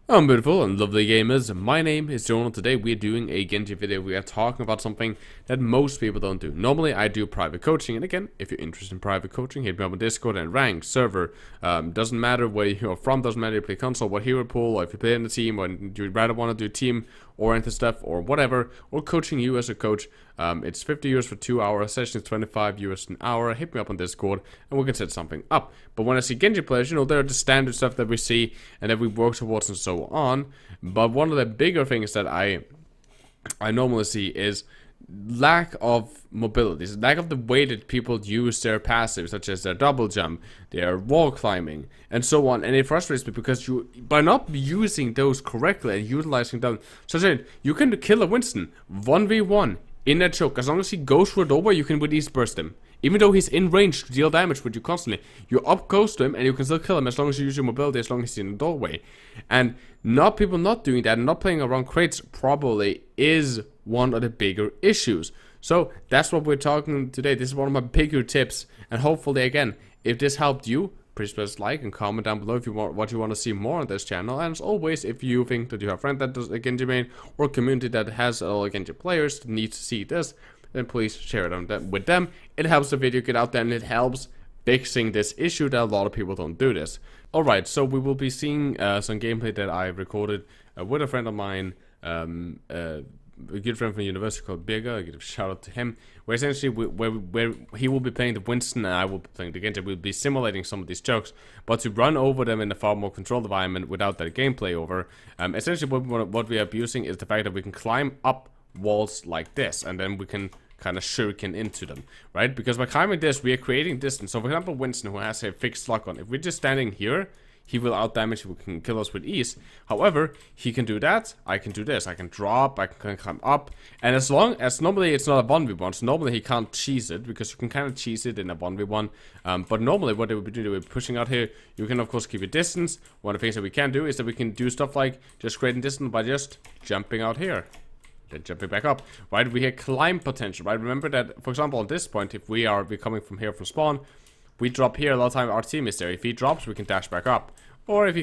Beautiful and lovely gamers, my name is Jonal. Today we are doing a Genji video. We are talking about something that most people don't do. Normally I do private coaching, and again, if you're interested in private coaching, hit me up on Discord and rank, server, doesn't matter where you're from, doesn't matter if you play console, what hero pool, or if you play in the team, or you'd rather want to do team oriented stuff or whatever, or coaching you as a coach. It's 50 euros for 2 hour sessions, 25 euros an hour. Hit me up on Discord and we can set something up. But when I see Genji players, you know, they're the standard stuff that we see and that we work towards and so on. But one of the bigger things that I normally see is lack of mobility, lack of the way that people use their passives, such as their double jump, their wall climbing, and so on. And it frustrates me because by not using those correctly and utilizing them, such that you can kill a Winston 1v1 in a choke. As long as he goes for a doorway, you can with ease burst him. Even though he's in range to deal damage with you constantly, you're up close to him and you can still kill him as long as you use your mobility, as long as he's in the doorway. And people not doing that and not playing around crates probably is one of the bigger issues. So that's what we're talking today. This is one of my bigger tips, and hopefully, again, if this helped you, please press like and comment down below if you want what you want to see more on this channel. And as always, if you think that you have a friend that does a Genji main or a community that has a lot of Genji players that needs to see this, then please share it with them. It helps the video get out there and it helps fixing this issue that a lot of people don't do this. Alright, so we will be seeing some gameplay that I recorded with a friend of mine, a good friend from university called Birger. I give a shout out to him. Where essentially where he will be playing the Winston and I will be playing the Genji. We'll be simulating some of these chokes, but to run over them in a far more controlled environment without that gameplay over. Essentially what we are abusing is the fact that we can climb up walls like this, and then we can kind of shuriken into them, right? Because by climbing this, we are creating distance. So for example, Winston, who has a fixed lock on, if we're just standing here, he will out damage, he can kill us with ease. However, he can do that, I can do this, I can drop, I can climb up, and as long as normally it's not a 1v1, so normally he can't cheese it, because you can kind of cheese it in a 1v1, but normally what they would be doing, we're pushing out here, you can of course keep a distance. One of the things that we can do is that we can do stuff like just creating distance by just jumping out here. Then jumping back up, right? We have climb potential, right? Remember that, for example, at this point, if we're coming from here from spawn, we drop here, a lot of time our team is there. If he drops, we can dash back up. Or if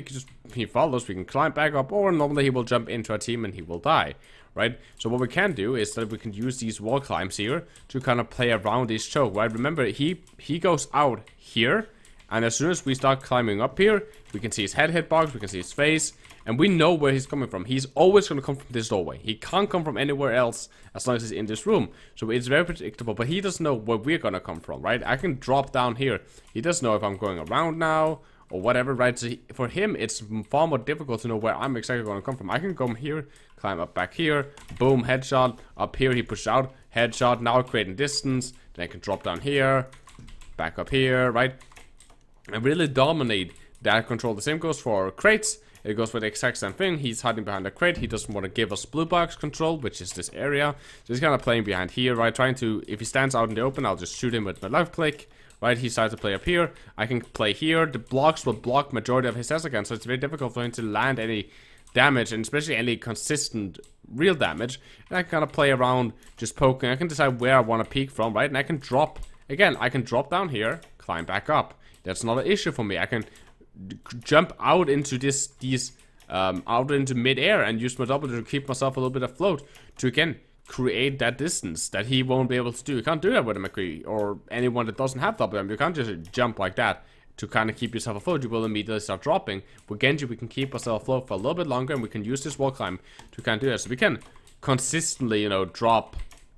he follows, we can climb back up, or normally he will jump into our team and he will die, right? So what we can do is that we can use these wall climbs here to kind of play around this choke, right? Remember, he goes out here, and as soon as we start climbing up here, we can see his head hitbox, we can see his face, and we know where he's coming from. He's always going to come from this doorway. He can't come from anywhere else as long as he's in this room. So it's very predictable, but he doesn't know where we're going to come from, right? I can drop down here. He doesn't know if I'm going around now or whatever, right? So for him, it's far more difficult to know where I'm exactly going to come from. I can come here, climb up back here, boom, headshot. Up here, he pushed out, headshot. Now creating distance. Then I can drop down here, back up here, right? And really dominate that control. The same goes for crates. It goes for the exact same thing. He's hiding behind the crate. He doesn't want to give us blue box control, which is this area. So he's kind of playing behind here, right? Trying to, if he stands out in the open, I'll just shoot him with my left click, right? He starts to play up here. I can play here. The blocks will block majority of his attacks again, so it's very difficult for him to land any damage, and especially any consistent real damage. And I can kind of play around, just poking. I can decide where I want to peek from, right? And I can drop, again, I can drop down here, climb back up. That's not an issue for me. I can jump out into out into mid-air and use my double to keep myself a little bit afloat to again create that distance that he won't be able to do. You can't do that with a McCree or anyone that doesn't have double jump. You can't just jump like that to kind of keep yourself afloat. You will immediately start dropping. With Genji, we can keep ourselves afloat for a little bit longer, and we can use this wall climb to kind of do that. So we can consistently, you know, drop,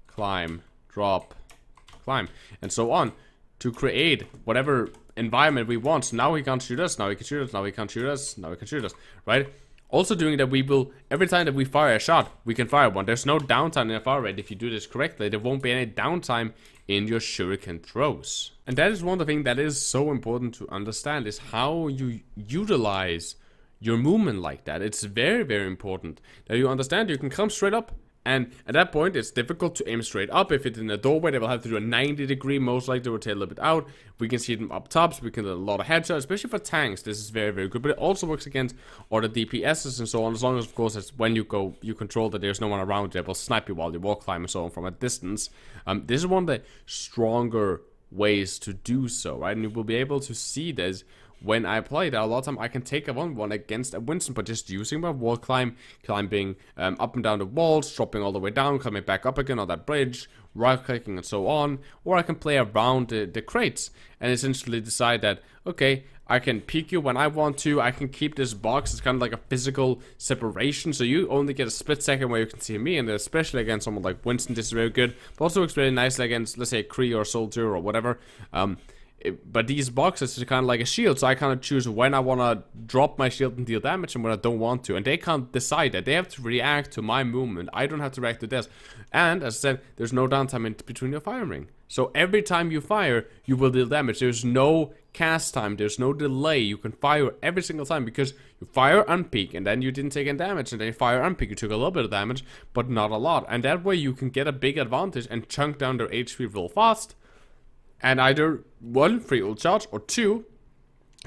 climb, and so on to create whatever environment we want. So now he can't shoot us, now he can shoot us, now he can't shoot us, now he can shoot us, right? Also doing that, we will, every time that we fire a shot, we can fire one. There's no downtime in a fire rate. If you do this correctly, there won't be any downtime in your shuriken throws. And that is one of the things that is so important to understand, is how you utilize your movement like that. It's very, very important that you understand you can come straight up. And at that point, it's difficult to aim straight up. If it's in a doorway, they will have to do a 90-degree, most likely rotate a little bit out. We can see them up tops. We can do a lot of headshots, especially for tanks. This is very, very good. But it also works against all the DPSs and so on, as long as, of course, it's when you go, you control that there's no one around that will snipe you while you wall climb and so on from a distance. This is one of the stronger ways to do so, right? And you will be able to see this when I play that, a lot of time I can take a 1-1 against a Winston, but just using my wall climb, climbing up and down the walls, dropping all the way down, climbing back up again on that bridge, right-clicking and so on. Or I can play around the crates and essentially decide that, okay, I can peek you when I want to. I can keep this box. It's kind of like a physical separation. So you only get a split second where you can see me. And especially against someone like Winston, this is very good. But also works very nicely against, let's say, Kree or Soldier or whatever. But these boxes are kind of like a shield. So I kind of choose when I want to drop my shield and deal damage and when I don't want to. And they can't decide that. They have to react to my movement. I don't have to react to theirs. And as I said, there's no downtime in between your firing. So every time you fire, you will deal damage. There's no cast time, there's no delay. You can fire every single time because you fire and peek, and then you didn't take any damage, and then you fire and peek. You took a little bit of damage, but not a lot. And that way you can get a big advantage and chunk down their HP real fast. And either 1, free ult charge, or 2,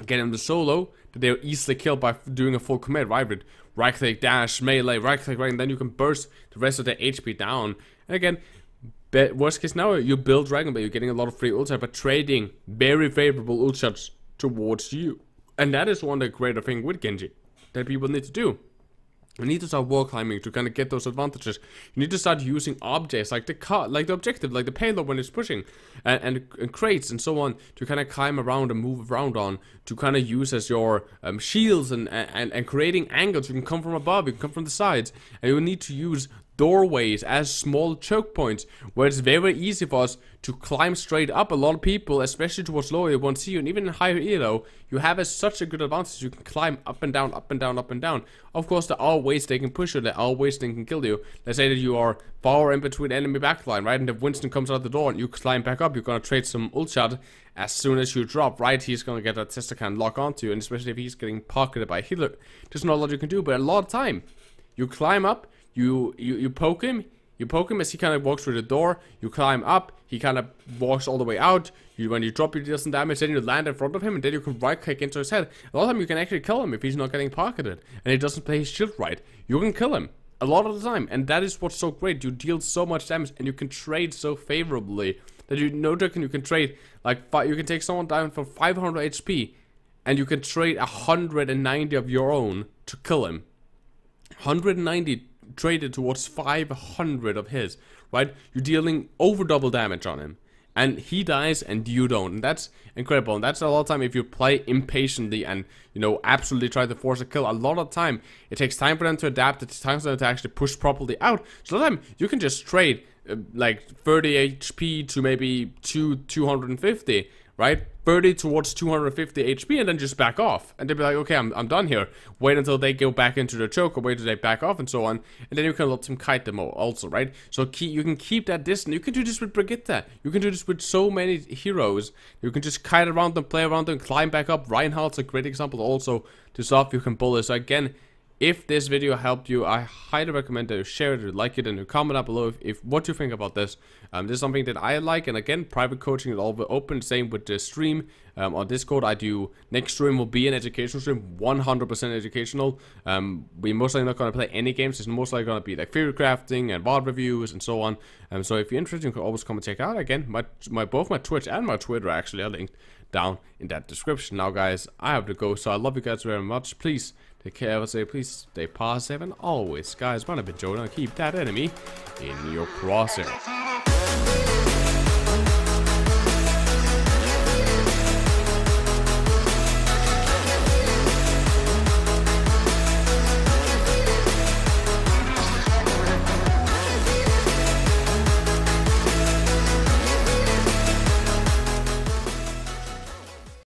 get them to solo that they're easily killed by doing a full commit, right? With right click, dash, melee, right click, right, and then you can burst the rest of their HP down. And again, worst case now, you build Dragon, but you're getting a lot of free ult shots, but trading very favorable ult shots towards you. And that is one of the greater things with Genji that people need to do. You need to start wall climbing to kind of get those advantages. You need to start using objects like the objective, like the payload when it's pushing, and crates and so on to kind of climb around and move around on, to kind of use as your shields and creating angles. You can come from above, you can come from the sides, and you need to use doorways as small choke points where it's very easy for us to climb straight up. A lot of people, especially towards lower, they won't see you, and even in higher elo, you have such a good advantage. You can climb up and down, up and down, up and down. Of course, there are ways they can push you, there are ways they can kill you. Let's say that you are far in between enemy backline, right? And if Winston comes out the door and you climb back up, you're gonna trade some ult shot. As soon as you drop, right, he's gonna get that Testacan lock onto you, and especially if he's getting pocketed by a healer, there's not a lot you can do. But a lot of time, you climb up, you poke him as he kind of walks through the door, you climb up, he kind of walks all the way out, when you drop, you deal some damage, then you land in front of him, and then you can right click into his head. A lot of time you can actually kill him if he's not getting pocketed, and he doesn't play his shield right. You can kill him a lot of the time, and that is what's so great. You deal so much damage, and you can trade so favorably, that you can trade, like, you can take someone down for 500 HP, and you can trade 190 of your own to kill him. 190 traded towards 500 of his, right? You're dealing over double damage on him, and he dies and you don't, and that's incredible. And that's a lot of time if you play impatiently and, you know, absolutely try to force a kill. A lot of time it takes time for them to adapt, it takes time for them to actually push properly out. So a lot of time you can just trade like 30 HP to maybe 250, right? 30 towards 250 HP, and then just back off. And they'll be like, okay, I'm done here. Wait until they go back into the choke, or wait until they back off, and so on. And then you can let them kite them also, right? So you can keep that distance. You can do this with Brigitte. You can do this with so many heroes. You can just kite around them, play around them, climb back up. Reinhardt's a great example also to stuff you can bully. So again, if this video helped you, I highly recommend that you share it, like it, and you comment down below if what you think about this. This is something that I like, and again, private coaching is all open. Same with the stream on Discord. Next stream will be an educational stream, 100% educational. We're most likely not going to play any games. It's most likely going to be like theory crafting and VOD reviews and so on. So if you're interested, you can always come and check out. Again, both my Twitch and my Twitter actually are linked down in that description. Now, guys, I have to go, so I love you guys very much. Please take care, please stay positive, and always, guys, run a bit, Jonal, keep that enemy in your crosshair.